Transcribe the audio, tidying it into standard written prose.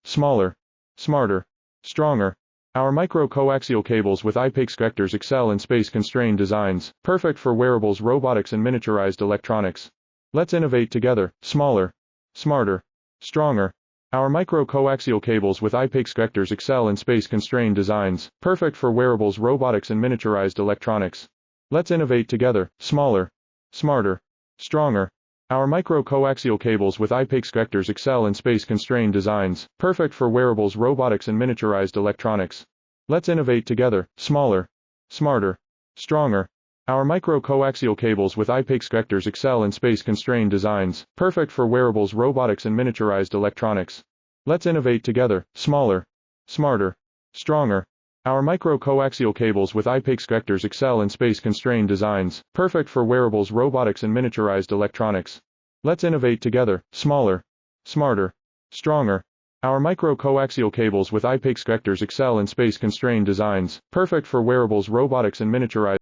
smaller, smarter, stronger. Our micro-coaxial cables with IPACE connectors excel in space-constrained designs, perfect for wearables, robotics, and miniaturized electronics. Let's innovate together, smaller, smarter, stronger. Our micro-coaxial cables with IPACE connectors excel in space-constrained designs, perfect for wearables, robotics, and miniaturized electronics. Let's innovate together, smaller, smarter, stronger. Our micro-coaxial cables with IPACE connectors excel in space-constrained designs, perfect for wearables, robotics, and miniaturized electronics. Let's innovate together, smaller, smarter, stronger. Our micro-coaxial cables with IPACE connectors excel in space-constrained designs, perfect for wearables, robotics, and miniaturized electronics. Let's innovate together, smaller, smarter, stronger. Our micro-coaxial cables with IPACE connectors excel in space-constrained designs, perfect for wearables, robotics, and miniaturized electronics. Let's innovate together, smaller, smarter, stronger. Our micro-coaxial cables with IPACE connectors excel in space-constrained designs, perfect for wearables, robotics, and miniaturized